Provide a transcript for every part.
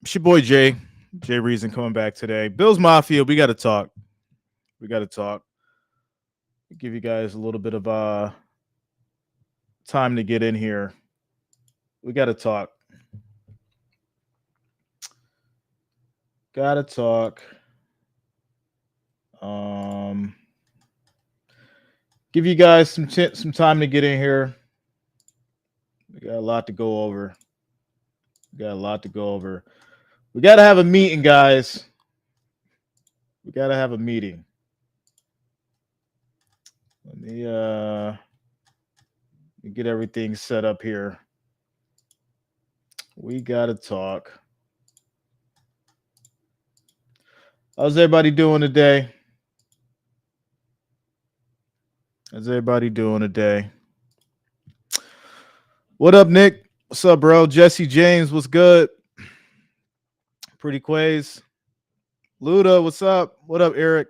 It's your boy Jay. Jay Reason coming back today. Bills Mafia, we gotta talk. We gotta talk. Give you guys a little bit of time to get in here. We gotta talk. Gotta talk. Um give you guys some time to get in here. We got a lot to go over. We got a lot to go over. We gotta have a meeting, guys. We gotta have a meeting. Let me get everything set up here. We gotta talk. How's everybody doing today? How's everybody doing today? What up, Nick? What's up, bro? Jesse James, what's good? Pretty Quays. Luda, what's up? What up, Eric?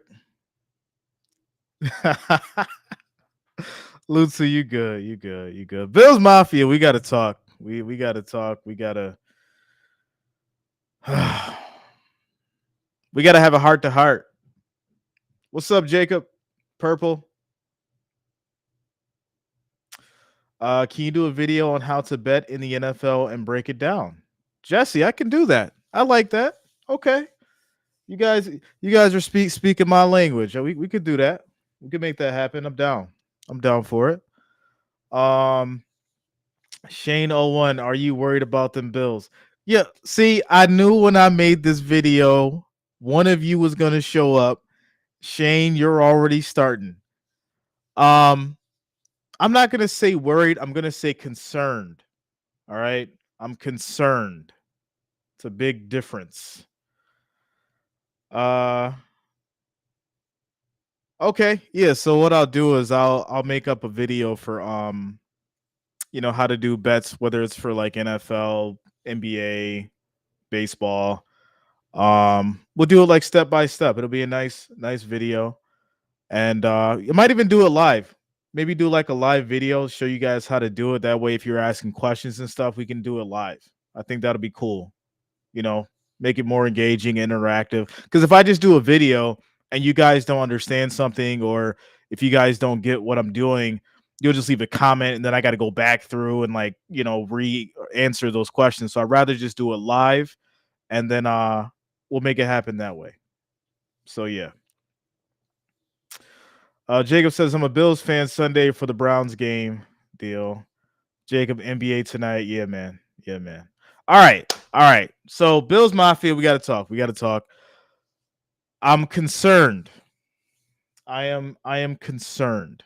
Luda, you good? You good? You good? Bills Mafia, we gotta talk. We gotta talk. We gotta we gotta have a heart to heart. What's up, Jacob? Purple. Can you do a video on how to bet in the NFL and break it down? Jesse, I can do that. I like that. Okay. You guys are speaking my language. We could do that. We could make that happen. I'm down. I'm down for it. Um Shane01, are you worried about them Bills? Yeah, see, I knew when I made this video, one of you was gonna show up. Shane, you're already starting. Um, I'm not gonna say worried, I'm gonna say concerned. All right. I'm concerned. It's a big difference. Uh okay. Yeah, so what I'll do is I'll make up a video for how to do bets, whether it's for like NFL, NBA, baseball. We'll do it like step by step. It'll be a nice video. And you might even do it live. Maybe do like a live video, show you guys how to do it. That way, if you're asking questions and stuff, we can do it live. I think that'll be cool. You know, make it more engaging, interactive. Because if I just do a video and you guys don't understand something, or if you guys don't get what I'm doing, you'll just leave a comment and then I got to go back through and like, re-answer those questions. So I'd rather just do it live and then we'll make it happen that way. So yeah. Jacob says I'm a Bills fan Sunday for the Browns game. Deal. Jacob, NBA tonight. Yeah, man. Yeah, man. All right. All right. So Bills Mafia, we got to talk. We got to talk. I'm concerned. I am concerned.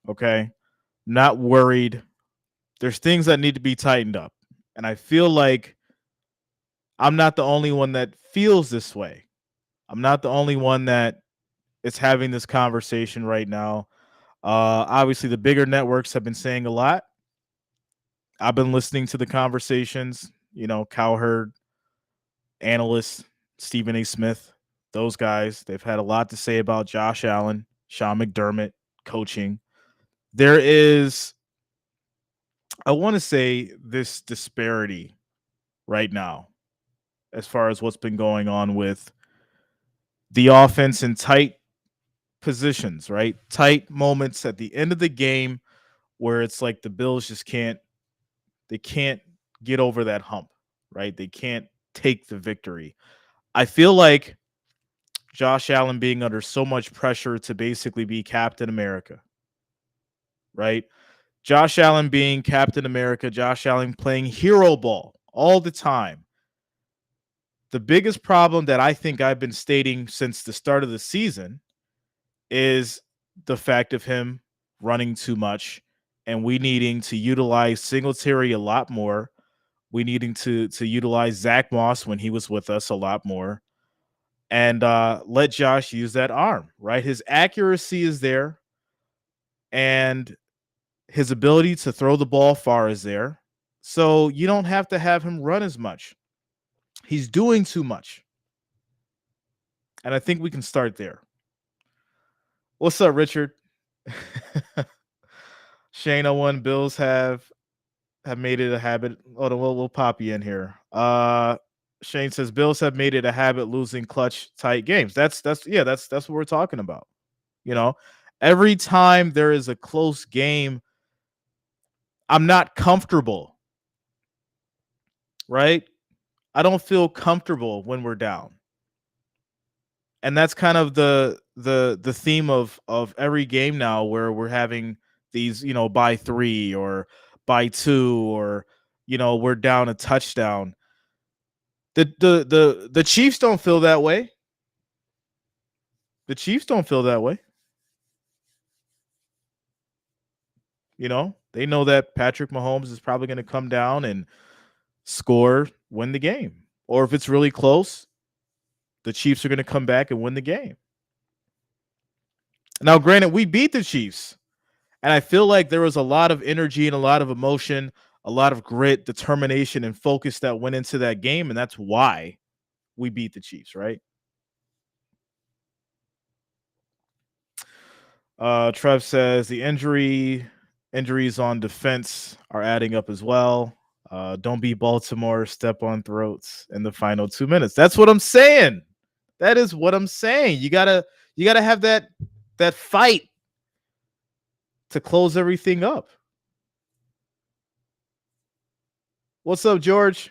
Okay? Not worried. There's things that need to be tightened up. And I feel like I'm not the only one that feels this way. I'm not the only one that is having this conversation right now. Obviously, the bigger networks have been saying a lot. I've been listening to the conversations, Cowherd, analysts, Stephen A. Smith, those guys. They've had a lot to say about Josh Allen, Sean McDermott, coaching. There is, I want to say, this disparity right now as far as what's been going on with the offense in tight positions, right? Tight moments at the end of the game where it's like the Bills just can't get over that hump, right? They can't take the victory. I feel like Josh Allen being under so much pressure to basically be Captain America, right? Josh Allen being Captain America, Josh Allen playing hero ball all the time. The biggest problem that I think I've been stating since the start of the season is the fact of him running too much and we needing to utilize Singletary a lot more. We needing to utilize Zach Moss when he was with us a lot more, and let Josh use that arm. Right, his accuracy is there, and his ability to throw the ball far is there. So you don't have to have him run as much. He's doing too much, and I think we can start there. What's up, Richard? Shane 01 Bills have made it a habit. Oh, we'll pop you in here. Shane says Bills have made it a habit losing clutch tight games. That's what we're talking about. You know, every time there is a close game, I'm not comfortable, right? I don't feel comfortable when we're down. And that's kind of the theme of every game now where we're having these, by 3 or by 2 or we're down a touchdown. The Chiefs don't feel that way. The Chiefs don't feel that way. They know that Patrick Mahomes is probably going to come down and score, win the game. Or if it's really close, the Chiefs are going to come back and win the game. Now, granted, we beat the Chiefs, and I feel like there was a lot of energy and a lot of emotion, a lot of grit, determination, and focus that went into that game, and that's why we beat the Chiefs, right? Trev says the injuries on defense are adding up as well. Don't be Baltimore, step on throats in the final 2 minutes. That's what I'm saying. That is what I'm saying. You gotta have that fight to close everything up. What's up, George?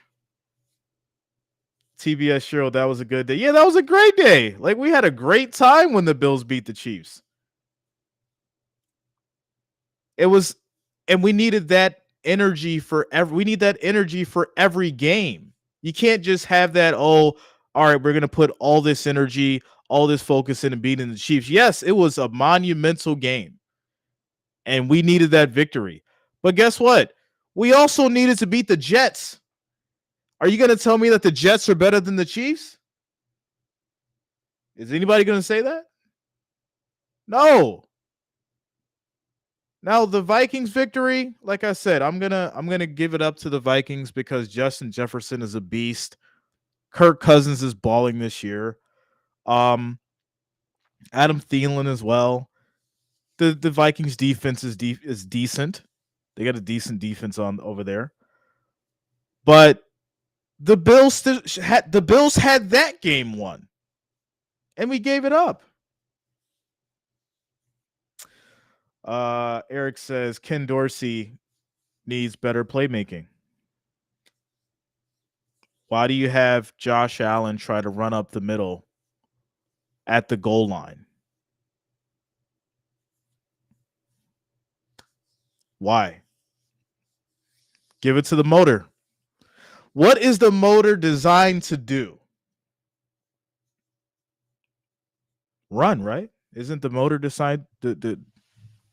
TBS Cheryl, that was a good day. Yeah, that was a great day. Like, we had a great time when the Bills beat the Chiefs. It was, and we needed that energy we need that energy for every game. You can't just have that, all right, we're gonna put all this energy, all this focus into beating the Chiefs. Yes, it was a monumental game, and we needed that victory. But guess what? We also needed to beat the Jets. Are you gonna tell me that the Jets are better than the Chiefs? Is anybody gonna say that? No. Now the Vikings victory, like I said, I'm gonna give it up to the Vikings because Justin Jefferson is a beast. Kirk Cousins is balling this year. Adam Thielen as well. The Vikings defense is decent. They got a decent defense on over there. But the Bills had that game won, and we gave it up. Eric says Ken Dorsey needs better playmaking. Why do you have Josh Allen try to run up the middle at the goal line? Why? Give it to the motor. What is the motor designed to do? Run, right? Isn't the motor designed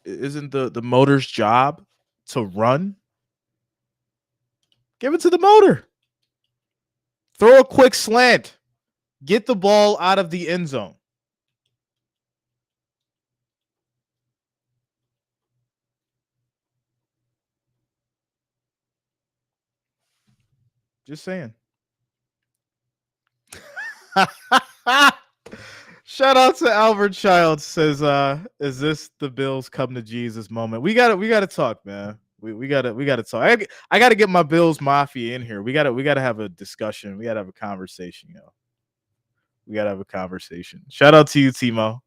isn't the motor's job to run? Give it to the motor. Throw a quick slant. Get the ball out of the end zone. Just saying. Shout out to Albert Child says, is this the Bills come to Jesus moment? We gotta talk, man. We gotta talk. I gotta get my Bills Mafia in here. We gotta have a discussion. We gotta have a conversation, We gotta have a conversation. Shout out to you, Timo.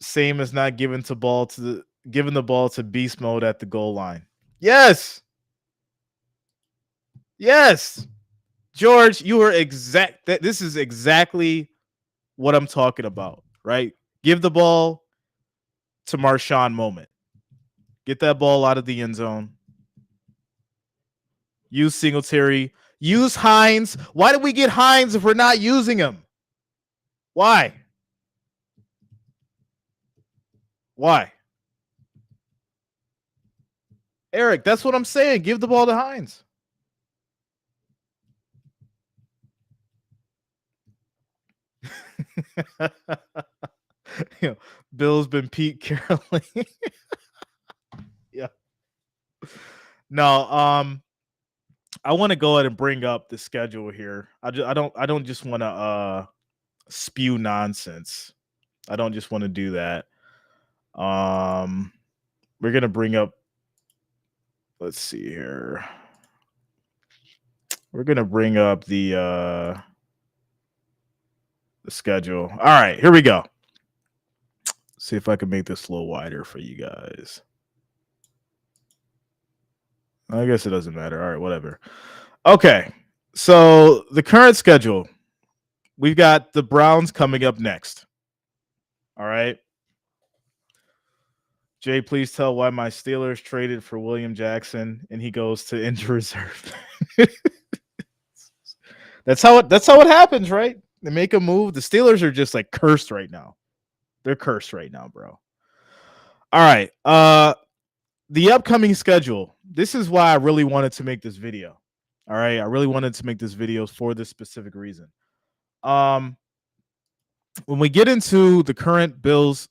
Same as not giving the ball to beast mode at the goal line. Yes. Yes. George, you were exact. This is exactly what I'm talking about, right? Give the ball to Marshawn moment. Get that ball out of the end zone. Use Singletary. Use Hines. Why did we get Hines if we're not using him? Why? Why? Eric, that's what I'm saying. Give the ball to Hines. Bill's been Pete Carroll. Yeah. No, I want to go ahead and bring up the schedule here. I don't just want to spew nonsense. I don't just want to do that. We're gonna bring up. Let's see here. we're gonna bring up the schedule. All right, here we go. See if I can make this a little wider for you guys. I guess it doesn't matter. All right, whatever. Okay, so the current schedule, we've got the Browns coming up next. All right. Jay, please tell why my Steelers traded for William Jackson and he goes to injury reserve. That's how it happens, right? They make a move. The Steelers are just like cursed right now. They're cursed right now, bro. All right. The upcoming schedule. This is why I really wanted to make this video. All right. I really wanted to make this video for this specific reason. When we get into the current Bills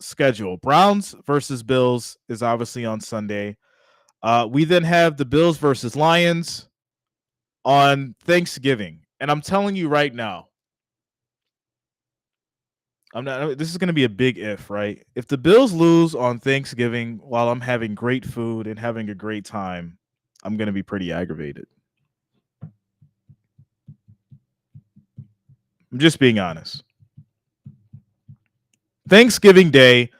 schedule, Browns versus Bills is obviously on Sunday. We then have the Bills versus Lions on Thanksgiving. And I'm telling you right now, this is going to be a big if, right? If the Bills lose on Thanksgiving while I'm having great food and having a great time, I'm going to be pretty aggravated. I'm just being honest. Thanksgiving Day,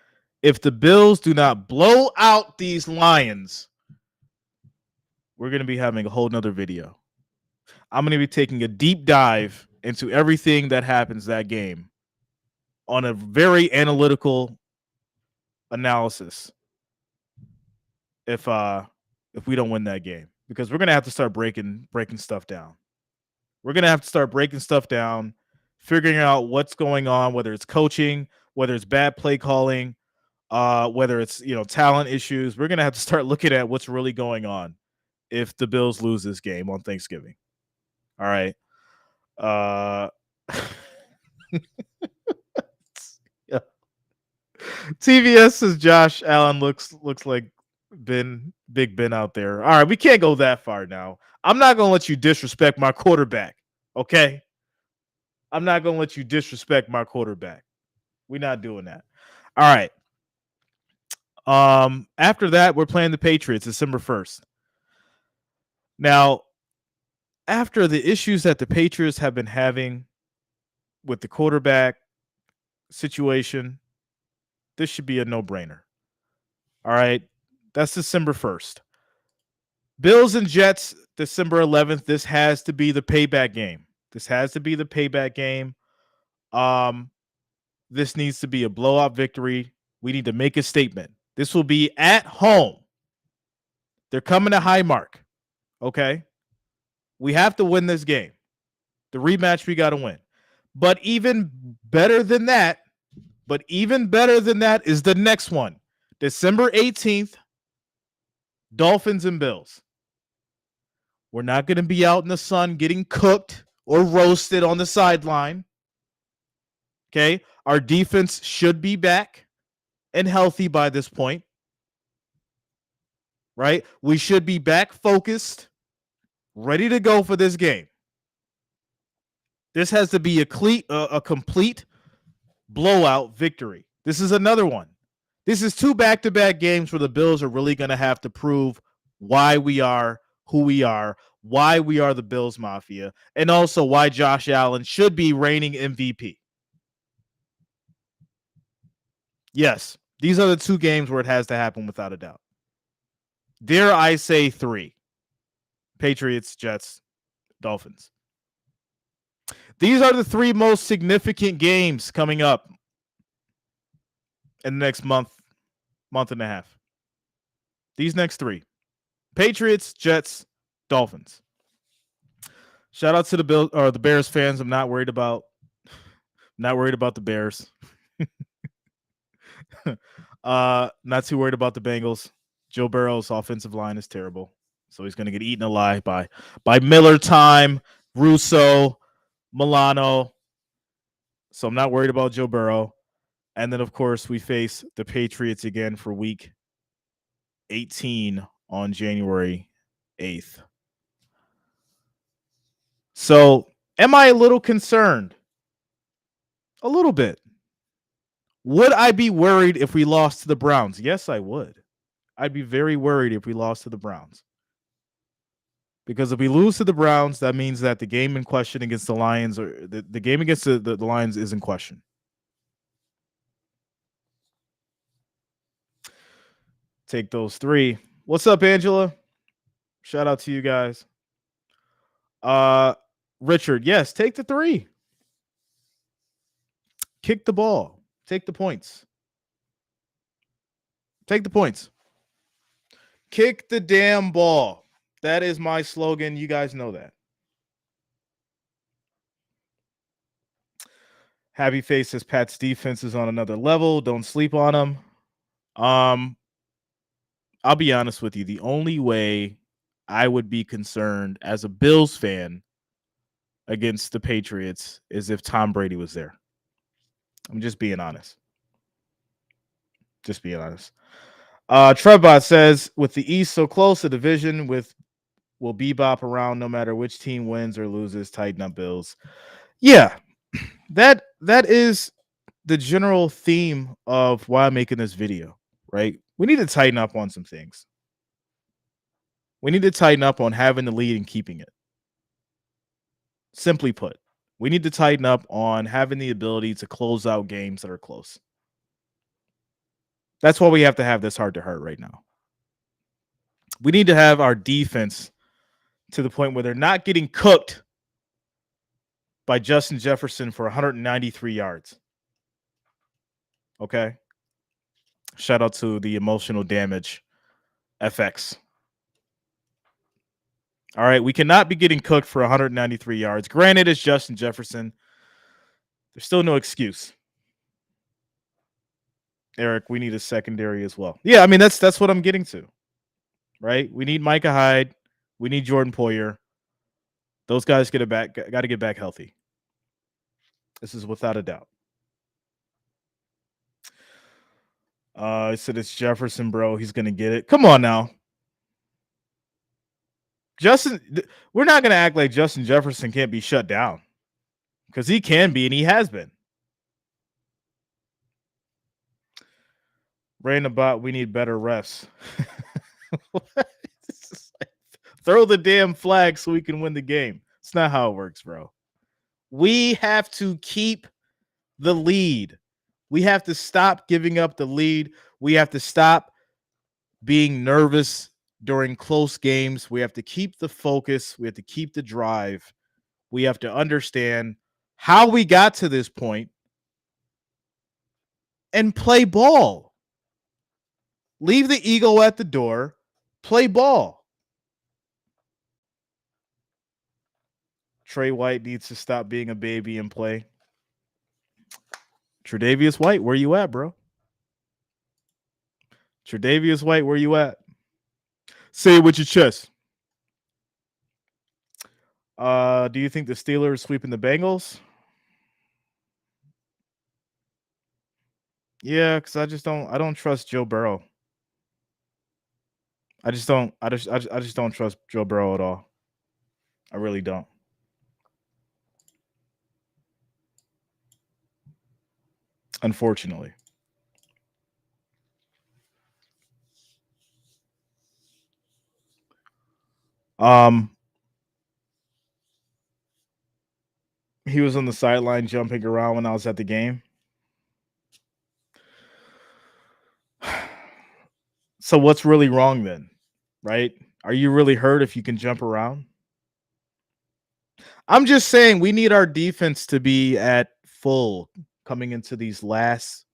if the Bills do not blow out these Lions, we're going to be having a whole nother video. I'm going to be taking a deep dive into everything that happens that game on a very analytical analysis if we don't win that game, because we're going to have to start breaking stuff down. We're going to have to start breaking stuff down, figuring out what's going on, whether it's coaching, whether it's bad play calling, whether it's, talent issues. We're going to have to start looking at what's really going on if the Bills lose this game on Thanksgiving. All right. Yeah. TVS says Josh Allen looks like Big Ben out there. All right, we can't go that far now. I'm not going to let you disrespect my quarterback, okay? I'm not going to let you disrespect my quarterback. We're not doing that. All right. After that, we're playing the Patriots December 1st. Now, after the issues that the Patriots have been having with the quarterback situation, this should be a no-brainer. All right. That's December 1st. Bills and Jets, December 11th. This has to be the payback game. This needs to be a blowout victory. We need to make a statement. This will be at home. They're coming to Highmark. Okay. We have to win this game. The rematch we got to win. But even better than that is the next one. December 18th, Dolphins and Bills. We're not going to be out in the sun getting cooked or roasted on the sideline. Okay? Our defense should be back and healthy by this point. Right? We should be back focused, ready to go for this game. This has to be a complete blowout victory. This is another one. This is 2 back-to-back games where the Bills are really going to have to prove why we are who we are, why we are the Bills Mafia, and also why Josh Allen should be reigning MVP. Yes, these are the 2 games where it has to happen without a doubt. Dare I say 3. Patriots, Jets, Dolphins. These are the 3 most significant games coming up in the next month and a half. These next 3. Patriots, Jets, Dolphins. Shout out to the Bears fans. I'm not worried about the Bears. Not too worried about the Bengals. Joe Burrow's offensive line is terrible, so he's going to get eaten alive by Miller Time, Russo, Milano. So I'm not worried about Joe Burrow. And then, of course, we face the Patriots again for week 18 on January 8th. So am I a little concerned? A little bit. Would I be worried if we lost to the Browns? Yes, I would. I'd be very worried if we lost to the Browns. Because if we lose to the Browns, that means that the game in question against the Lions or the game against the Lions is in question. Take those 3. What's up, Angela? Shout out to you guys. Richard, yes, take the 3. Kick the ball. Take the points. Take the points. Kick the damn ball. That is my slogan. You guys know that. Happy Face says Pat's defense is on another level. Don't sleep on him. I'll be honest with you. The only way I would be concerned as a Bills fan against the Patriots is if Tom Brady was there. I'm just being honest. Just being honest. Trebot says, with the East so close, the division will bebop around no matter which team wins or loses. Tighten up, Bills. Yeah, that is the general theme of why I'm making this video, right? We need to tighten up on some things. We need to tighten up on having the lead and keeping it. Simply put, we need to tighten up on having the ability to close out games that are close. That's why we have to have this heart to heart right now. We need to have our defense to the point where they're not getting cooked by Justin Jefferson for 193 yards. Okay. Shout out to the emotional damage FX. All right. We cannot be getting cooked for 193 yards. Granted, it's Justin Jefferson. There's still no excuse. Eric, we need a secondary as well. Yeah, I mean, that's what I'm getting to. Right? We need Micah Hyde. We need Jordan Poyer. Those guys got to get back healthy. This is without a doubt. I said it's Jefferson, bro. He's gonna get it. Come on now. Justin, we're not gonna act like Justin Jefferson can't be shut down. Because he can be, and he has been. Rain about, we need better refs. Throw the damn flag so we can win the game. It's not how it works, bro. We have to keep the lead. We have to stop giving up the lead. We have to stop being nervous during close games. We have to keep the focus. We have to keep the drive. We have to understand how we got to this point and play ball. Leave the ego at the door. Play ball. Trey White needs to stop being a baby and play. Tre'Davious White, where you at, bro? Tre'Davious White, where you at? Say it with your chest. Do you think the Steelers sweeping the Bengals? Yeah, because I don't trust Joe Burrow. I just don't trust Joe Burrow at all. I really don't. Unfortunately. He was on the sideline jumping around when I was at the game. So what's really wrong then? Right? Are you really hurt if you can jump around? I'm just saying we need our defense to be at full coming into these last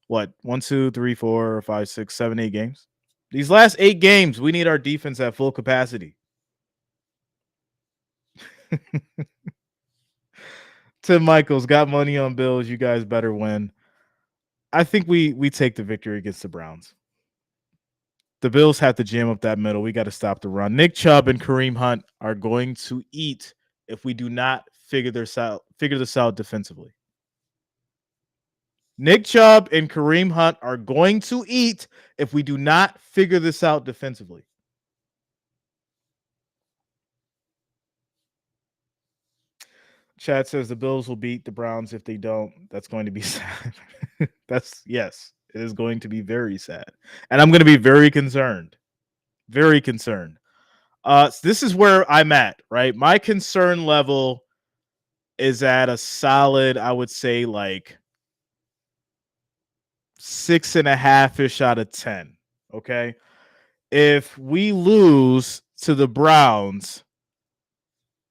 1, 2, 3, 4, 5, 6, 7, 8 games. These last 8 games, we need our defense at full capacity. Tim Michaels got money on Bills. You guys better win. I think we take the victory against the Browns. The Bills have to jam up that middle. We got to stop the run. Nick Chubb and Kareem Hunt are going to eat if we do not figure this out defensively. Nick Chubb and Kareem Hunt are going to eat if we do not figure this out defensively. Chad says the Bills will beat the Browns if they don't. That's going to be sad. Yes, it is going to be very sad. And I'm going to be very concerned. Very concerned. This is where I'm at, right? My concern level is at a solid, I would say, like 6.5 ish out of 10. Okay. If we lose to the Browns,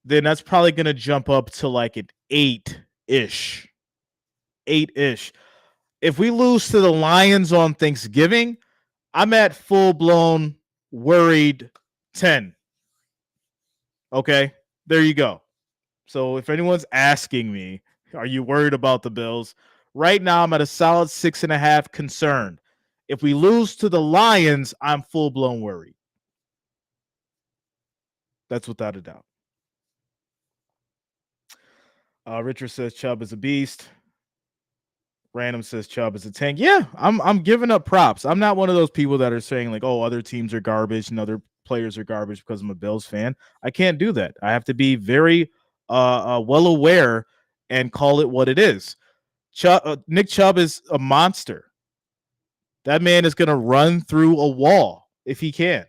then that's probably going to jump up to like an 8 ish. 8 ish. If we lose to the Lions on Thanksgiving, I'm at full blown worried 10. Okay. There you go. So if anyone's asking me, are you worried about the Bills? Right now, I'm at a solid 6.5 concerned. If we lose to the Lions, I'm full blown worried. That's without a doubt. Richard says Chubb is a beast. Random says Chubb is a tank. Yeah, I'm giving up props. I'm not one of those people that are saying like, oh, other teams are garbage and other players are garbage because I'm a Bills fan. I can't do that. I have to be very well aware and call it what it is. Nick Chubb is a monster. That man is going to run through a wall if he can.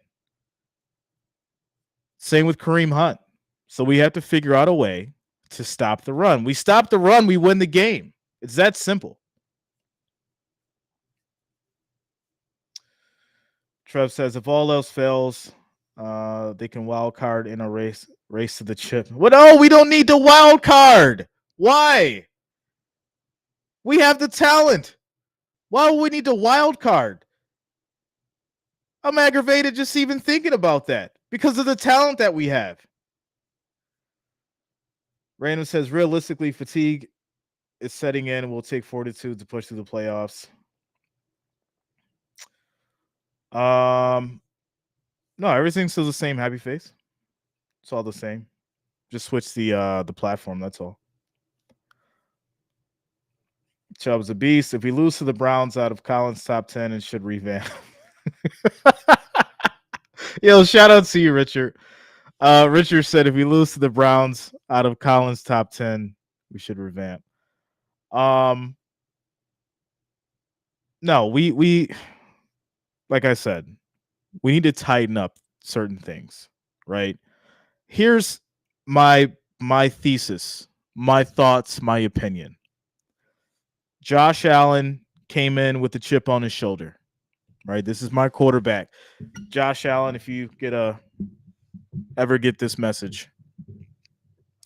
Same with Kareem Hunt. So we have to figure out a way to stop the run. We stop the run, we win the game. It's that simple. Trev says if all else fails, they can wild card in a race to the chip. What? Oh, we don't need the wild card. Why? We have the talent. Why would we need the wild card? I'm aggravated just even thinking about that because of the talent that we have. Random says realistically, fatigue is setting in and will take fortitude to push through the playoffs. No, everything's still the same. Happy face. It's all the same. Just switch the platform. That's all. Chubb's a beast. If we lose to the Browns out of Collins' top 10, it should revamp. Yo, shout out to you, Richard. Richard said if we lose to the Browns out of Collins' top 10, we should revamp. No, we like I said, we need to tighten up certain things, right? Here's my thesis, my thoughts, my opinion. Josh Allen came in with a chip on his shoulder, right? This is my quarterback. Josh Allen, if you ever get this message,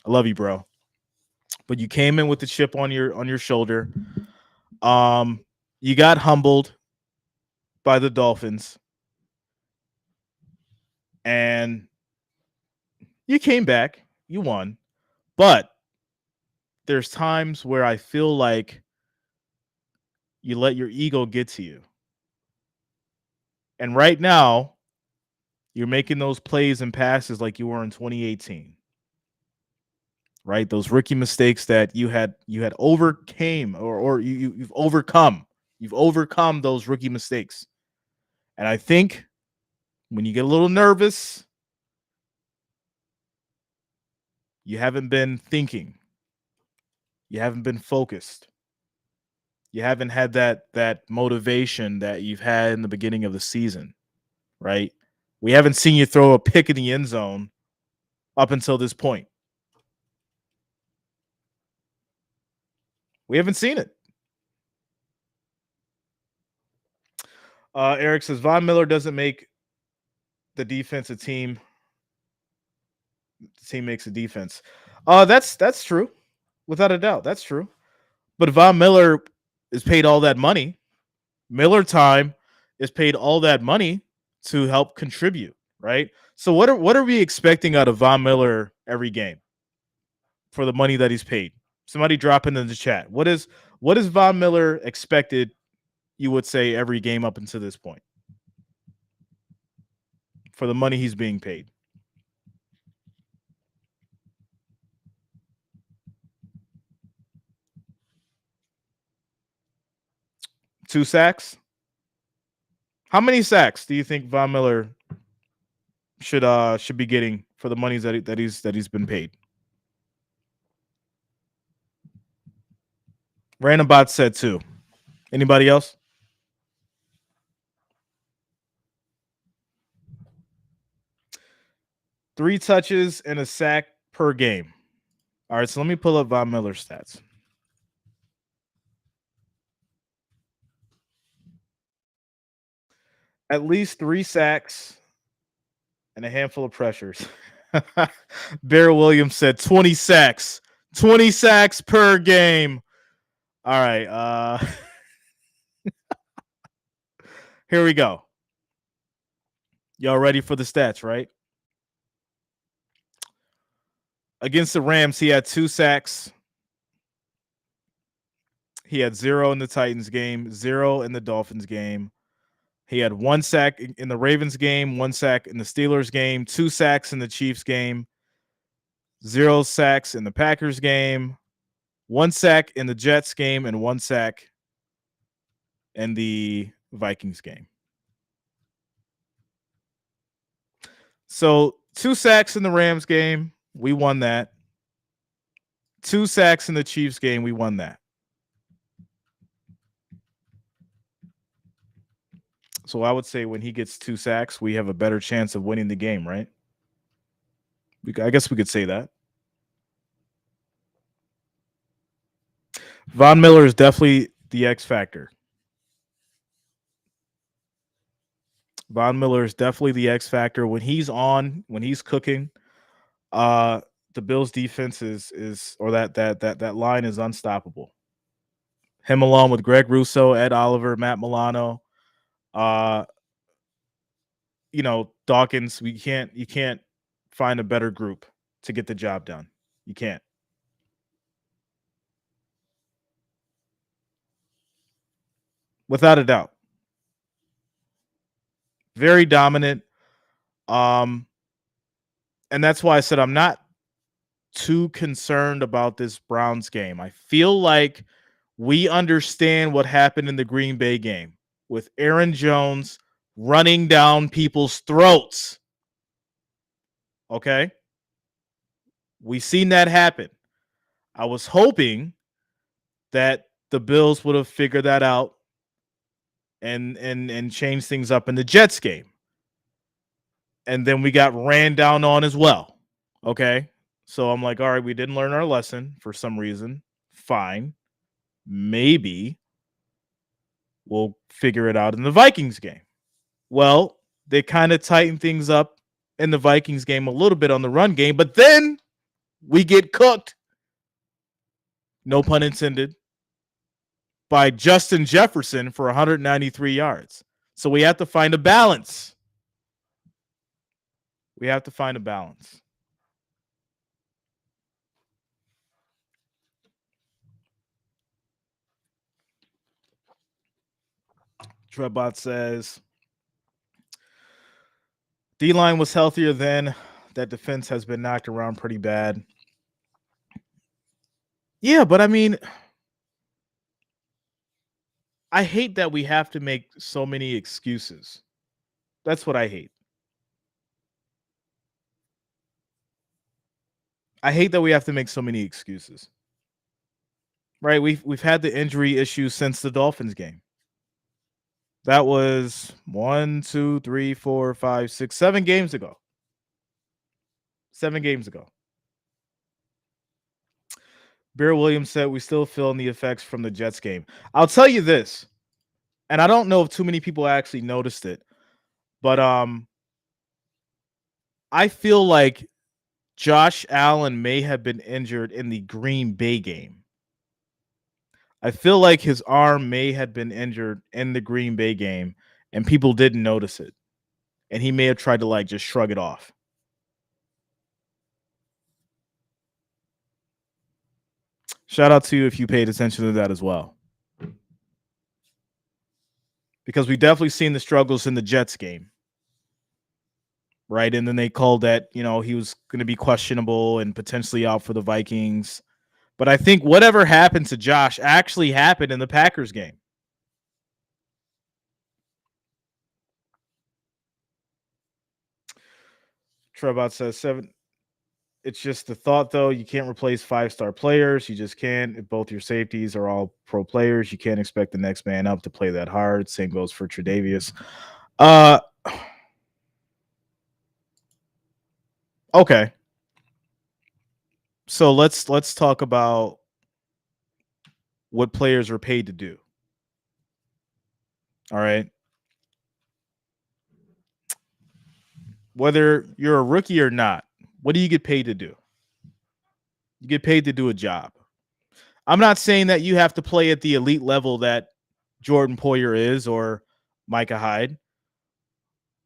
I love you, bro. But you came in with the chip on your shoulder. You got humbled by the Dolphins. And you came back, you won. But there's times where I feel like you let your ego get to you. And right now, you're making those plays and passes like you were in 2018. Right? Those rookie mistakes that you had overcame or you've overcome. You've overcome those rookie mistakes. And I think when you get a little nervous, you haven't been thinking. You haven't been focused. You haven't had that motivation that you've had in the beginning of the season, right? We haven't seen you throw a pick in the end zone up until this point. We haven't seen it. Eric says Von Miller doesn't make the defense a team. The team makes a defense. That's true, without a doubt. That's true. But Von Miller is paid all that money. Miller time is paid all that money to help contribute, right? So what are we expecting out of Von Miller every game for the money that he's paid? Somebody drop in the chat. What is Von Miller expected, you would say, every game up until this point for the money he's being paid? Two sacks? How many sacks do you think Von Miller should be getting for the money that he's been paid? Random bot said two. Anybody else? 3 touches and a sack per game. All right, so let me pull up Von Miller's stats. At least 3 sacks and a handful of pressures. Bear Williams said 20 sacks. 20 sacks per game. All right. Here we go. Y'all ready for the stats, right? Against the Rams, he had 2 sacks. He had 0 in the Titans game, 0 in the Dolphins game. He had 1 sack in the Ravens game, 1 sack in the Steelers game, 2 sacks in the Chiefs game, 0 sacks in the Packers game, 1 sack in the Jets game, and 1 sack in the Vikings game. So 2 sacks in the Rams game, we won that. 2 sacks in the Chiefs game, we won that. So I would say when he gets 2 sacks, we have a better chance of winning the game, right? I guess we could say that. Von Miller is definitely the X factor. Von Miller is definitely the X factor. When he's on, when he's cooking, the Bills defense is or that line is unstoppable. Him along with Greg Russo, Ed Oliver, Matt Milano, Dawkins. You can't find a better group to get the job done. You can't. Without a doubt. Very dominant. And that's why I said I'm not too concerned about this Browns game. I feel like we understand what happened in the Green Bay game with Aaron Jones running down people's throats. Okay? We seen that happen. I was hoping that the Bills would have figured that out and changed things up in the Jets game. And then we got ran down on as well. Okay? So I'm like, all right, we didn't learn our lesson for some reason. Fine. Maybe we'll figure it out in the Vikings game. Well, they kind of tighten things up in the Vikings game a little bit on the run game, but then we get cooked, no pun intended, by Justin Jefferson for 193 yards. So we have to find a balance. We have to find a balance. Trebot says, D-line was healthier then. That defense has been knocked around pretty bad. Yeah, but I mean, I hate that we have to make so many excuses. That's what I hate. I hate that we have to make so many excuses. Right? We've had the injury issue since the Dolphins game. That was 1, 2, 3, 4, 5, 6, 7 games ago. 7 games ago. Bear Williams said we still feeling the effects from the Jets game. I'll tell you this, and I don't know if too many people actually noticed it, but I feel like Josh Allen may have been injured in the Green Bay game. I feel like his arm may have been injured in the Green Bay game, and people didn't notice it. And he may have tried to just shrug it off. Shout out to you if you paid attention to that as well. Because we definitely seen the struggles in the Jets game. Right. And then they called that, he was going to be questionable and potentially out for the Vikings. But I think whatever happened to Josh actually happened in the Packers game. Trebot says 7. It's just the thought, though. You can't replace 5-star players. You just can't. If both your safeties are all pro players, you can't expect the next man up to play that hard. Same goes for Tre'Davious. Okay. So let's talk about what players are paid to do. All right. Whether you're a rookie or not, what do you get paid to do? You get paid to do a job. I'm not saying that you have to play at the elite level that Jordan Poyer is or Micah Hyde,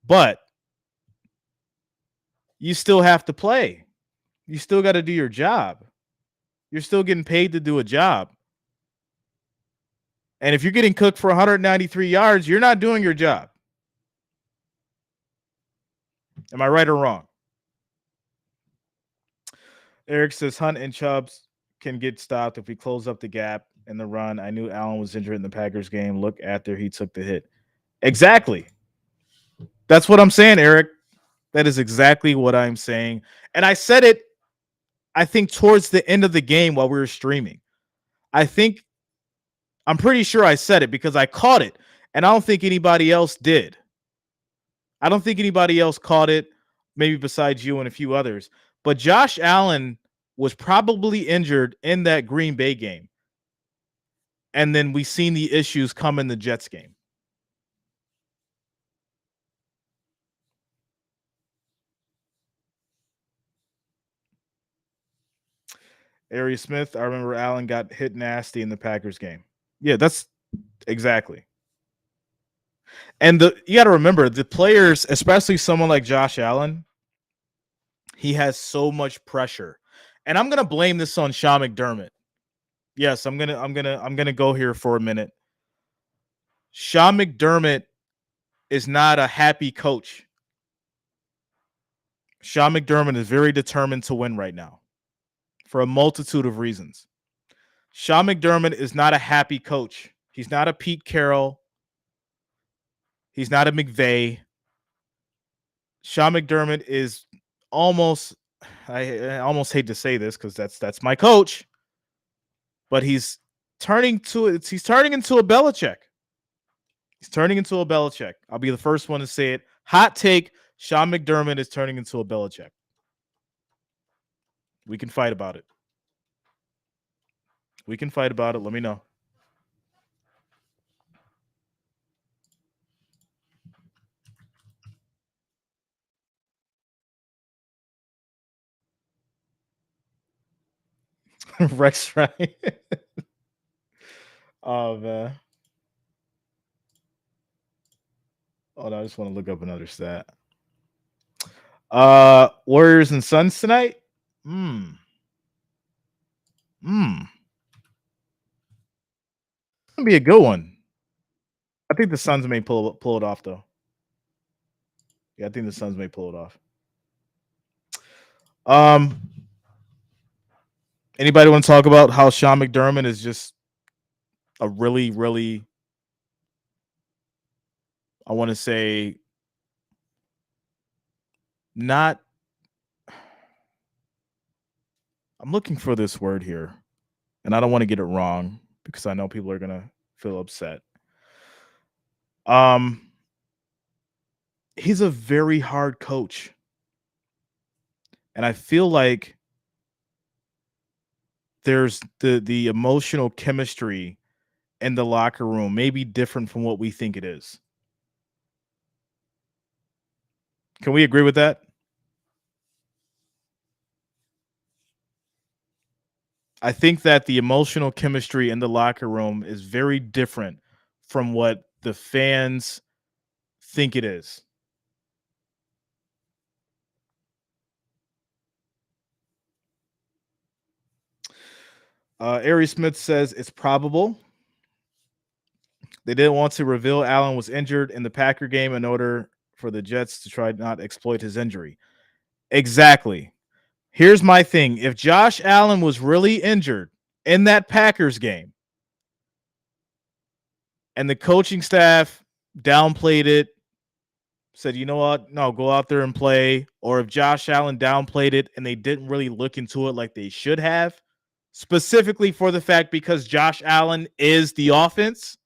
but you still have to play. You still got to do your job. You're still getting paid to do a job. And if you're getting cooked for 193 yards, you're not doing your job. Am I right or wrong? Eric says Hunt and Chubbs can get stopped if we close up the gap in the run. I knew Allen was injured in the Packers game. Look after he took the hit. Exactly. That's what I'm saying, Eric. That is exactly what I'm saying. And I said it, I think, towards the end of the game while we were streaming. I'm pretty sure I said it because I caught it, and I don't think anybody else did. I don't think anybody else caught it, maybe besides you and a few others. But Josh Allen was probably injured in that Green Bay game. And then we seen the issues come in the Jets game. Ari Smith, I remember Allen got hit nasty in the Packers game. Yeah, that's exactly. And you got to remember the players, especially someone like Josh Allen, he has so much pressure. And I'm gonna blame this on Sean McDermott. Yes, I'm gonna go here for a minute. Sean McDermott is not a happy coach. Sean McDermott is very determined to win right now for a multitude of reasons. Sean McDermott is not a happy coach. He's not a Pete Carroll. He's not a McVay. Sean McDermott is almost, I almost hate to say this because that's my coach, but he's turning into a Belichick. He's turning into a Belichick. I'll be the first one to say it. Hot take: Sean McDermott is turning into a Belichick. We can fight about it. We can fight about it. Let me know. Rex, right? Oh man. Oh, no, I just want to look up another stat. Warriors and Suns tonight. Hmm. Hmm. Gonna be a good one. I think the Suns may pull it off though. Yeah, I think the Suns may pull it off. Um. Anybody want to talk about how Sean McDermott is just a really, really, I want to say, not. I'm looking for this word here, and I don't want to get it wrong because I know people are gonna feel upset. Um, he's a very hard coach, and I feel like there's the emotional chemistry in the locker room may be different from what we think it is. Can we agree with that? I think that the emotional chemistry in the locker room is very different from what the fans think it is. Ari Smith says it's probable. They didn't want to reveal Allen was injured in the Packer game in order for the Jets to try not exploit his injury. Exactly. Here's my thing. If Josh Allen was really injured in that Packers game and the coaching staff downplayed it, said, you know what? No, go out there and play. Or if Josh Allen downplayed it and they didn't really look into it like they should have, specifically for the fact because Josh Allen is the offense,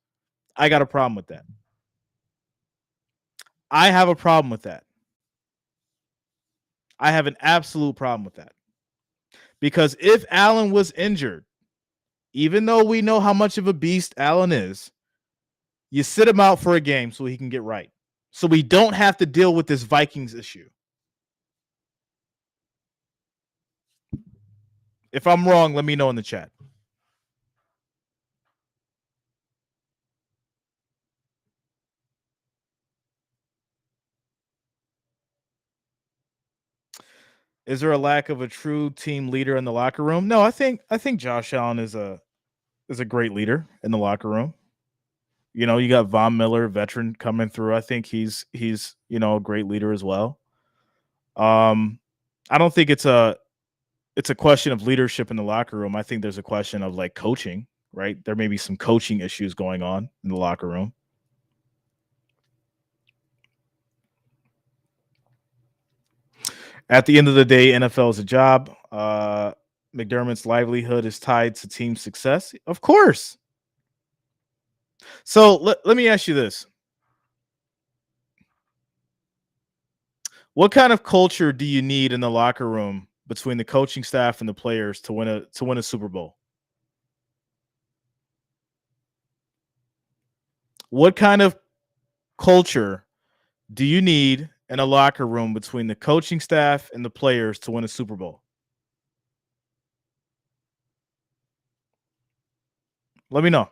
I got a problem with that. I have a problem with that. I have an absolute problem with that. Because if Allen was injured, even though we know how much of a beast Allen is, you sit him out for a game so he can get right. So we don't have to deal with this Vikings issue. If I'm wrong, let me know in the chat. Is there a lack of a true team leader in the locker room? No, I think Josh Allen is a great leader in the locker room. You know, you got Von Miller, veteran coming through. I think he's a great leader as well. Um, I don't think it's a question of leadership in the locker room. I think there's a question of like coaching, right? There may be some coaching issues going on in the locker room. At the end of the day, NFL is a job. McDermott's livelihood is tied to team success. Of course. So let me ask you this. What kind of culture do you need in the locker room between the coaching staff and the players to win a Super Bowl? What kind of culture do you need in a locker room between the coaching staff and the players to win a Super Bowl? Let me know.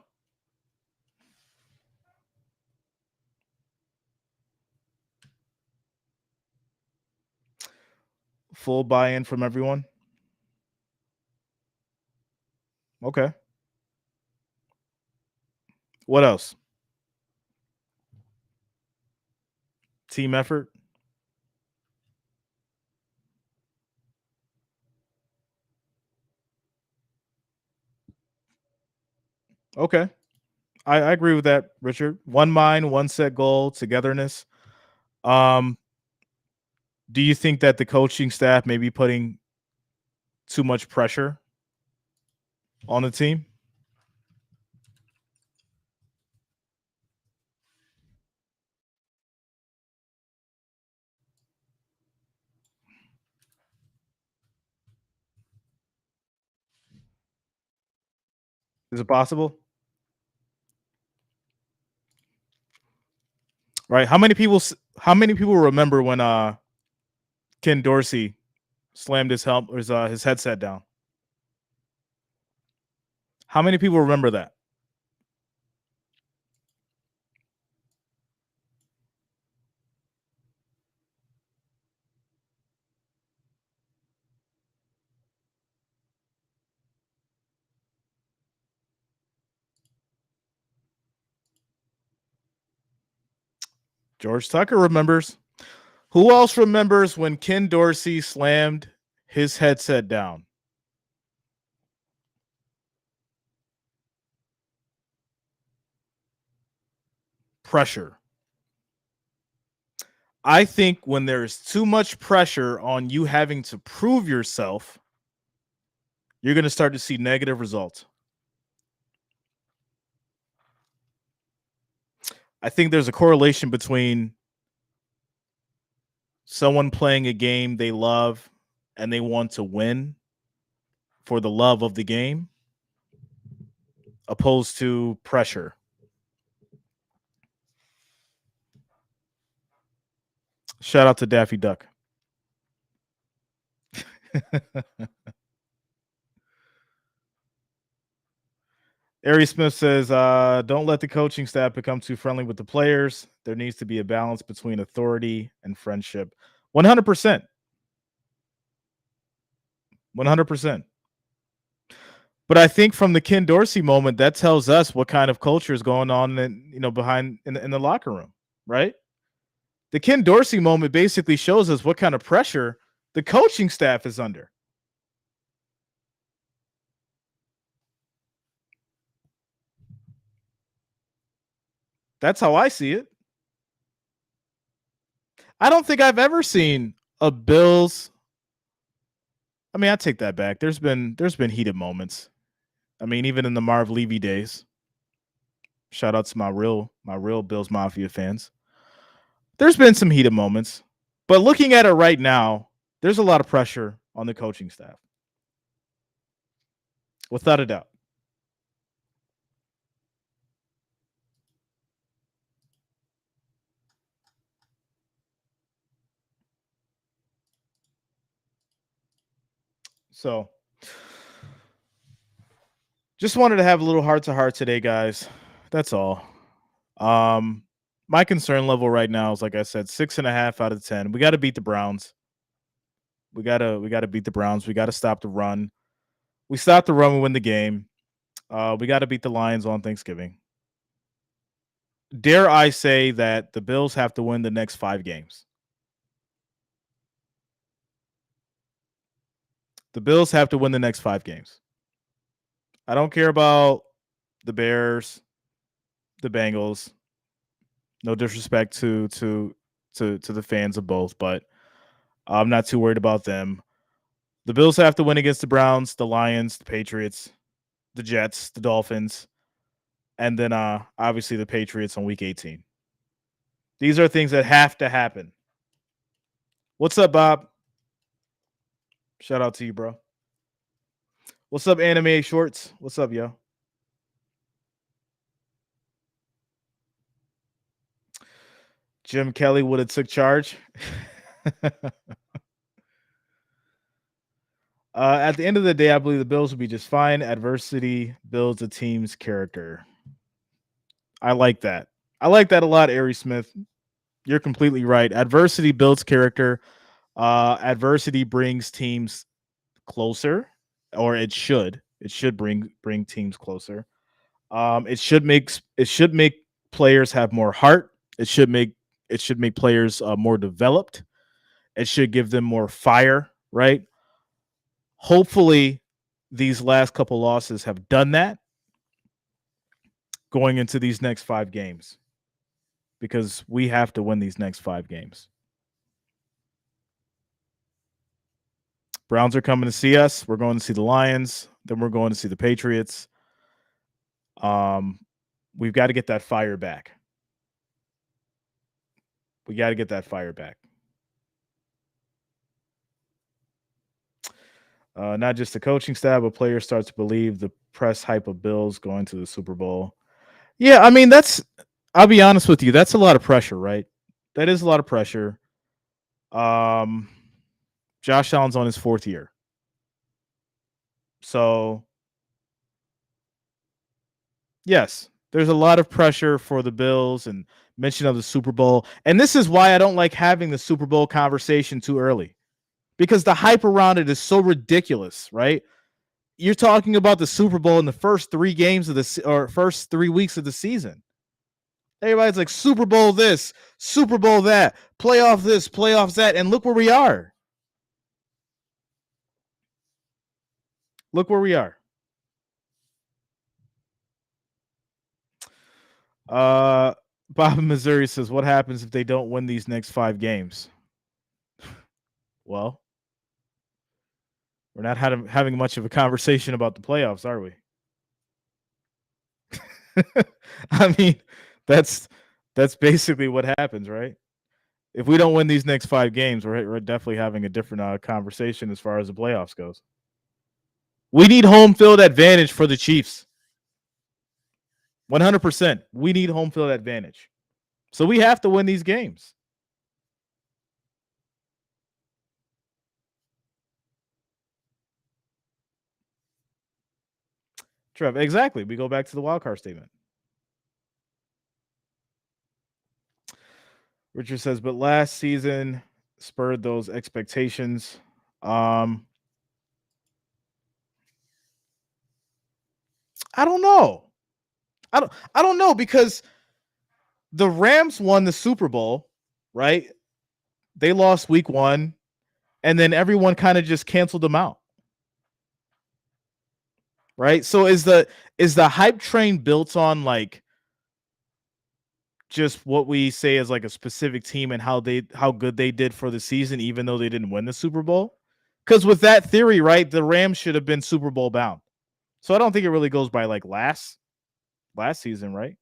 Full buy-in from everyone. Okay. What else? Team effort. Okay. I agree with that, Richard. One mind, one set goal, togetherness. Um, do you think that the coaching staff may be putting too much pressure on the team? Is it possible? Right? How many people remember when Ken Dorsey slammed his headset down? How many people remember that? George Tucker remembers. Who else remembers when Ken Dorsey slammed his headset down? Pressure. I think when there's too much pressure on you having to prove yourself, you're going to start to see negative results. I think there's a correlation between someone playing a game they love and they want to win for the love of the game opposed to pressure. Shout out to Daffy Duck. Ari Smith says, don't let the coaching staff become too friendly with the players. There needs to be a balance between authority and friendship. 100%. 100%. But I think from the Ken Dorsey moment, that tells us what kind of culture is going on behind in the locker room, right? The Ken Dorsey moment basically shows us what kind of pressure the coaching staff is under. That's how I see it. I don't think I've ever seen a Bills. I mean, I take that back. There's been heated moments. I mean, even in the Marv Levy days. Shout out to my real Bills Mafia fans. There's been some heated moments. But looking at it right now, there's a lot of pressure on the coaching staff, without a doubt. So just wanted to have a little heart to heart today, guys. That's all. Um, my concern level right now is, like I said, 6.5 out of 10. We got to beat the Browns. We gotta beat the Browns. We got to stop the run. We stop the run, we win the game. We got to beat the Lions on Thanksgiving. Dare I say that the Bills have to win the next 5 games? The Bills have to win the next 5 games. I don't care about the Bears, the Bengals. No disrespect to the fans of both, but I'm not too worried about them. The Bills have to win against the Browns, the Lions, the Patriots, the Jets, the Dolphins, and then obviously the Patriots on week 18. These are things that have to happen. What's up, Bob? Shout out to you, bro. What's up, Anime Shorts? What's up, yo? Jim Kelly would have took charge. At the end of the day, I believe the Bills will be just fine. Adversity builds a team's character. I like that. I like that a lot, Ari Smith. You're completely right. Adversity builds character. Adversity brings teams closer, or it should. It should bring teams closer. It should make players have more heart. It should make players more developed. It should give them more fire, right? Hopefully, these last couple losses have done that going into these next 5 games, because we have to win these next 5 games. Browns are coming to see us. We're going to see the Lions. Then we're going to see the Patriots. Um, we've got to get that fire back. We got to get that fire back. Not just the coaching staff, but players start to believe the press hype of Bills going to the Super Bowl. Yeah, I mean, I'll be honest with you, that's a lot of pressure, right? That is a lot of pressure. Um, Josh Allen's on his 4th year. So, yes, there's a lot of pressure for the Bills and mention of the Super Bowl. And this is why I don't like having the Super Bowl conversation too early, because the hype around it is so ridiculous, right? You're talking about the Super Bowl in the first 3 games of or first 3 weeks of the season. Everybody's like, Super Bowl this, Super Bowl that, playoff this, playoffs that, and look where we are. Look where we are. Bob in Missouri says, what happens if they don't win these next 5 games? Well, we're not having much of a conversation about the playoffs, are we? I mean, that's basically what happens, right? If we don't win these next 5 games, we're definitely having a different conversation as far as the playoffs goes. We need home field advantage for the Chiefs. 100%. We need home field advantage. So we have to win these games. Trev, exactly. We go back to the wild card statement. Richard says, but last season spurred those expectations. I don't know. I don't know, because the Rams won the Super Bowl, right? They lost week 1, and then everyone kind of just canceled them out. Right? So is the hype train built on like just what we say is like a specific team and how good they did for the season, even though they didn't win the Super Bowl? Because with that theory, right, the Rams should have been Super Bowl bound. So I don't think it really goes by like last season, right?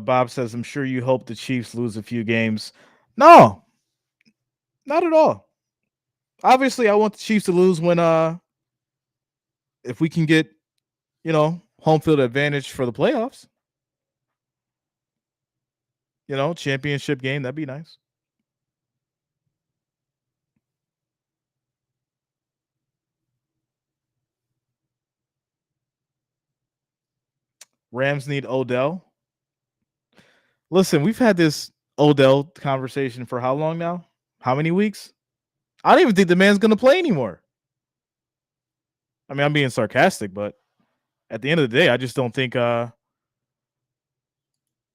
Bob says, I'm sure you hope the Chiefs lose a few games. No, not at all. Obviously, I want the Chiefs to lose when if we can get, home field advantage for the playoffs, championship game, that'd be nice. Rams need Odell. Listen, we've had this Odell conversation for how long now? How many weeks? I don't even think the man's going to play anymore. I mean, I'm being sarcastic, but at the end of the day, I just don't think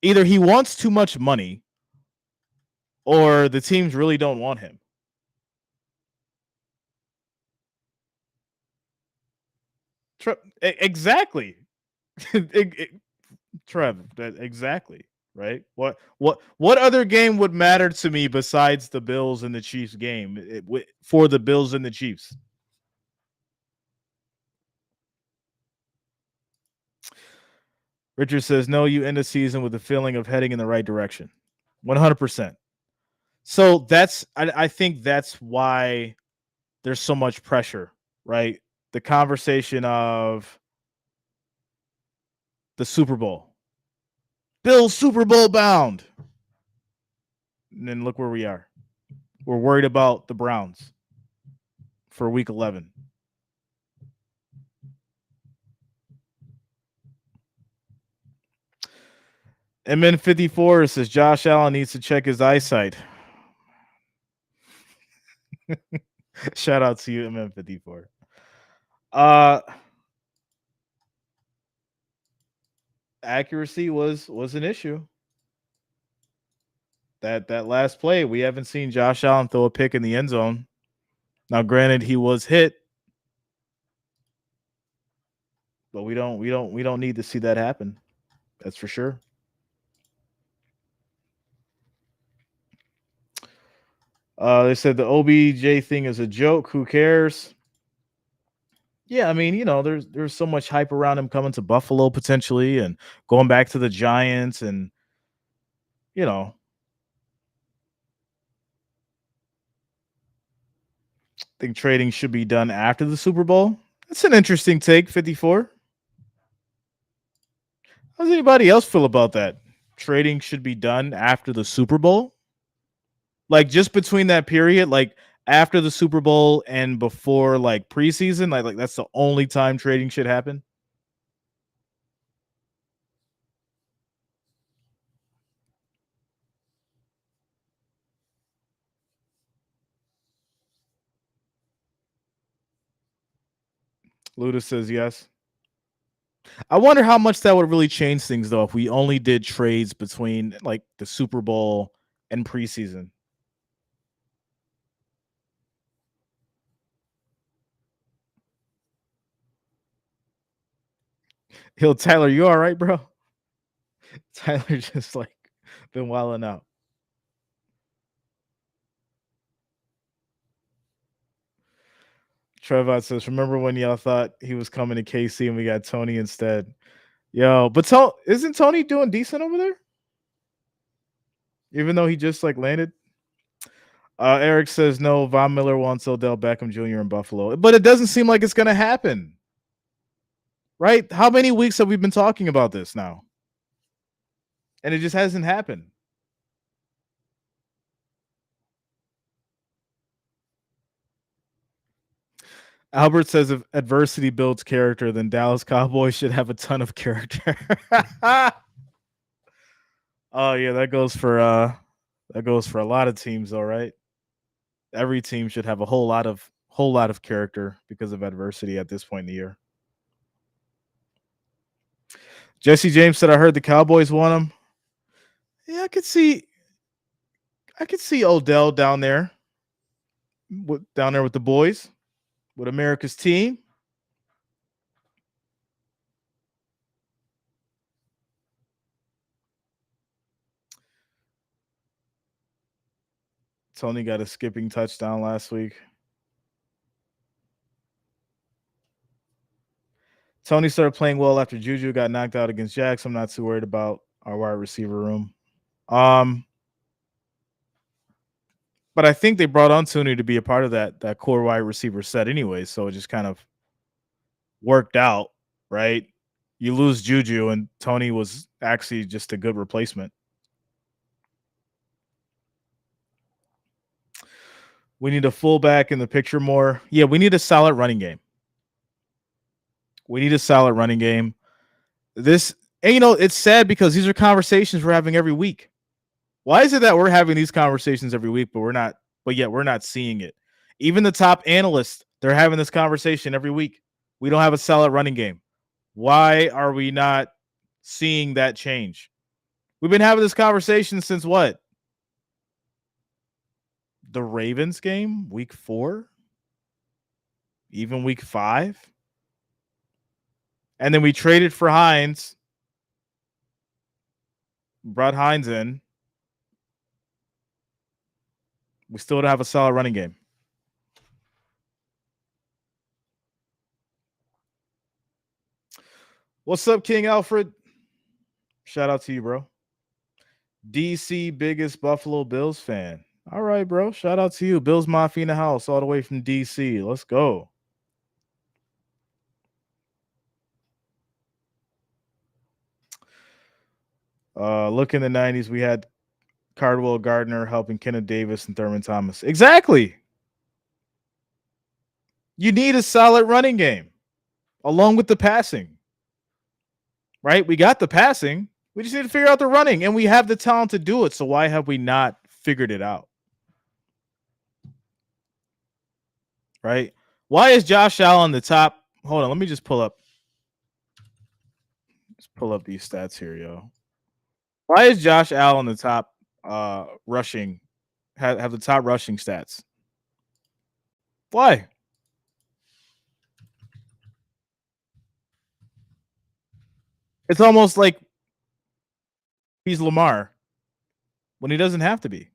either he wants too much money or the teams really don't want him. Exactly. Trev, exactly, right? What other game would matter to me besides the Bills and the Chiefs game for the Bills and the Chiefs? Richard says, no, you end the season with a feeling of heading in the right direction. 100%. So I think that's why there's so much pressure, right? The conversation of the Super Bowl. Bills Super Bowl bound. And then look where we are. We're worried about the Browns for week 11. MN54 says Josh Allen needs to check his eyesight. Shout out to you, MN54. Accuracy was an issue. That last play, we haven't seen Josh Allen throw a pick in the end zone. Now, granted, he was hit, but we don't need to see that happen. That's for sure. They said the OBJ thing is a joke. Who cares? Yeah, I mean, there's so much hype around him coming to Buffalo potentially and going back to the Giants, and you know, I think trading should be done after the Super Bowl. That's an interesting take, 54. How does anybody else feel about that? Trading should be done after the Super Bowl? Like just between that period, like after the Super Bowl and before like preseason, like that's the only time trading should happen? Luda says yes. I wonder how much that would really change things though if we only did trades between like the Super Bowl and preseason. Yo, Tyler, you all right, bro? Tyler just like been wilding out. Trevor says, remember when y'all thought he was coming to KC and we got Tony instead? Yo, but isn't Tony doing decent over there? Even though he just like landed? Eric says no. Von Miller wants Odell Beckham Jr. in Buffalo, but it doesn't seem like it's going to happen, right? How many weeks have we been talking about this now, and it just hasn't happened? Albert says if adversity builds character, then Dallas Cowboys should have a ton of character. Oh yeah, that goes for a lot of teams, though, right? Every team should have a whole lot of character because of adversity at this point in the year. Jesse James said, "I heard the Cowboys want him." Yeah, I could see Odell down there, with the boys, with America's team. Tony got a skipping touchdown last week. Tony started playing well after Juju got knocked out against Jax. I'm not too worried about our wide receiver room. Um, but I think they brought on Tony to be a part of that core wide receiver set anyway, so it just kind of worked out, right? You lose Juju, and Tony was actually just a good replacement. We need a fullback in the picture more. Yeah, we need a solid running game. We need a solid running game. This, and it's sad because these are conversations we're having every week. Why is it that we're having these conversations every week, but yet we're not seeing it? Even the top analysts, they're having this conversation every week. We don't have a solid running game. Why are we not seeing that change? We've been having this conversation since what? The Ravens game, week 4, even week 5. And then we traded for Hines, brought Hines in. We still don't have a solid running game. What's up, King Alfred? Shout out to you, bro. DC biggest Buffalo Bills fan. All right, bro. Shout out to you. Bills Mafia in the house, all the way from DC. Let's go. Look in the 90s, we had Cardwell Gardner helping Kenneth Davis and Thurman Thomas. Exactly. You need a solid running game along with the passing, right? We got the passing. We just need to figure out the running, and we have the talent to do it. So why have we not figured it out? Right? Why is Josh Allen the top? Hold on, let me just pull up. Let's pull up these stats here, yo. Why is Josh Allen the top rushing? Have the top rushing stats? Why? It's almost like he's Lamar when he doesn't have to be.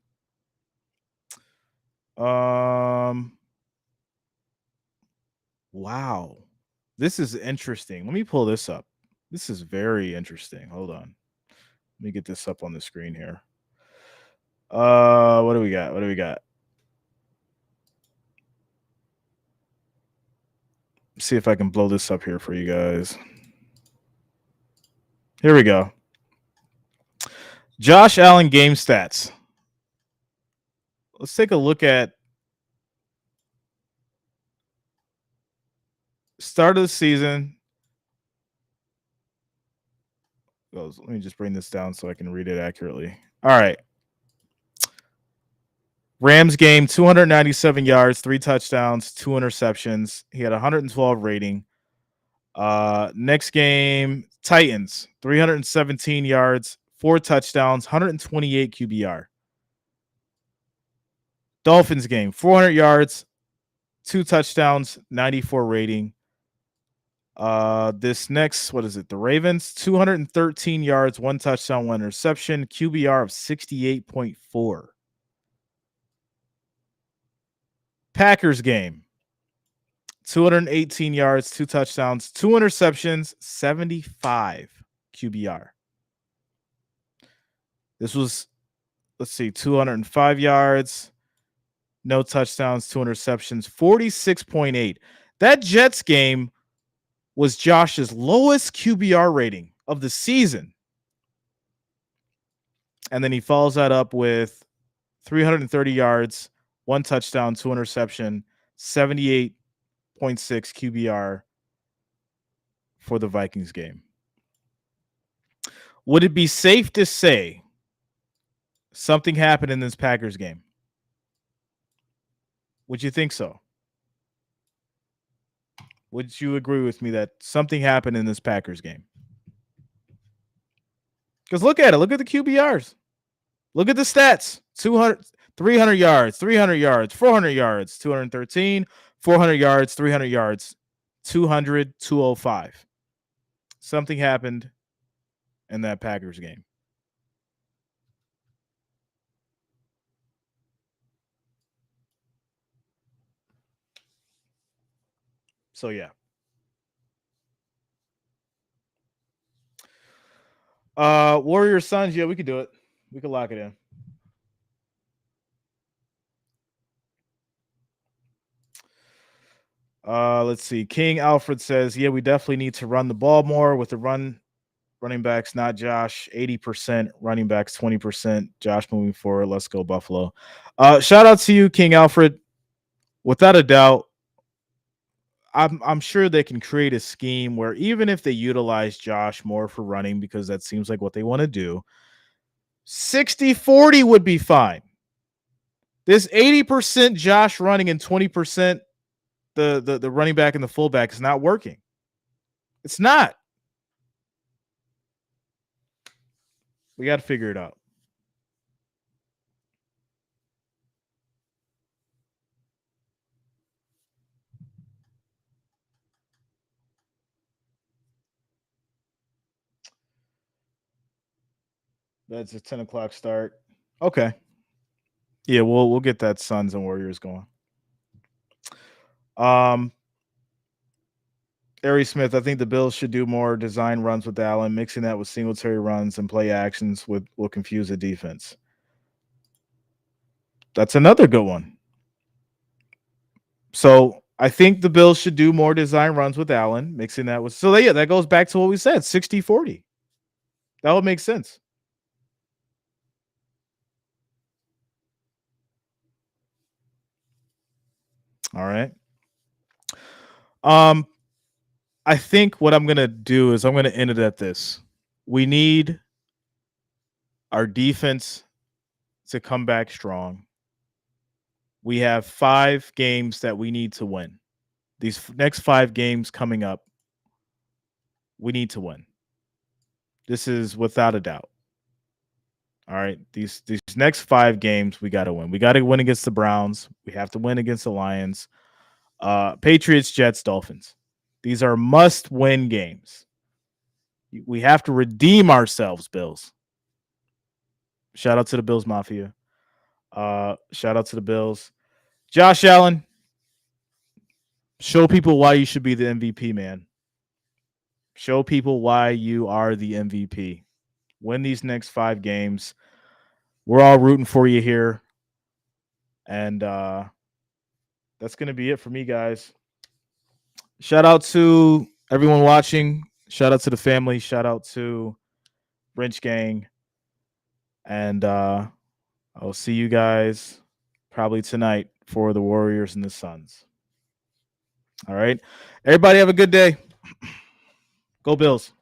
Wow. This is interesting. Let me pull this up. This is very interesting. Hold on. Let me get this up on the screen here. What do we got? What do we got? See if I can blow this up here for you guys. Here we go. Josh Allen game stats. Let's take a look at start of the season. Let me just bring this down so I can read it accurately. All right. Rams game, 297 yards, 3 touchdowns, 2 interceptions. He had 112 rating. Next game, Titans, 317 yards, 4 touchdowns, 128 QBR. Dolphins game, 400 yards, 2 touchdowns, 94 rating. This next, what is it? The Ravens, 213 yards, 1 touchdown, 1 interception, QBR of 68.4. Packers game, 218 yards, 2 touchdowns, 2 interceptions, 75 QBR. This was, let's see, 205 yards, no touchdowns, 2 interceptions, 46.8. That Jets game was Josh's lowest QBR rating of the season. And then he follows that up with 330 yards, 1 touchdown, 2 interception, 78.6 QBR for the Vikings game. Would it be safe to say something happened in this Packers game? Would you think so? Would you agree with me that something happened in this Packers game? Because look at it. Look at the QBRs. Look at the stats. 200, 300 yards, 300 yards, 400 yards, 213, 400 yards, 300 yards, 200, 205. Something happened in that Packers game. So, yeah. Warriors Suns, yeah, we could do it. We could lock it in. Let's see. King Alfred says, yeah, we definitely need to run the ball more with the running backs, not Josh. 80%, running backs 20%. Josh moving forward. Let's go, Buffalo. Shout out to you, King Alfred. Without a doubt, I'm sure they can create a scheme where even if they utilize Josh more for running, because that seems like what they want to do, 60-40 would be fine. This 80% Josh running and 20% the running back and the fullback is not working. It's not. We got to figure it out. That's a 10 o'clock start. Okay. Yeah, we'll get that Suns and Warriors going. Ari Smith, I think the Bills should do more design runs with Allen. Mixing that with Singletary runs and play actions will confuse the defense. That's another good one. So I think the Bills should do more design runs with Allen, mixing that with. So yeah, that goes back to what we said, 60-40. That would make sense. All right. I think what I'm gonna do is I'm gonna end it at this. We need our defense to come back strong. We have 5 games that we need to win. These next 5 games coming up, we need to win. This is without a doubt. All right, these next 5 games we got to win. We got to win against the Browns. We have to win against the Lions, Patriots, Jets, Dolphins. These are must-win games. We have to redeem ourselves, Bills. Shout out to the Bills Mafia. Shout out to the Bills. Josh Allen, show people why you should be the MVP, man. Show people why you are the MVP. Win these next 5 games. We're all rooting for you here. And that's going to be it for me, guys. Shout out to everyone watching. Shout out to the family. Shout out to Wrench Gang. And I'll see you guys probably tonight for the Warriors and the Suns. All right. Everybody have a good day. Go Bills.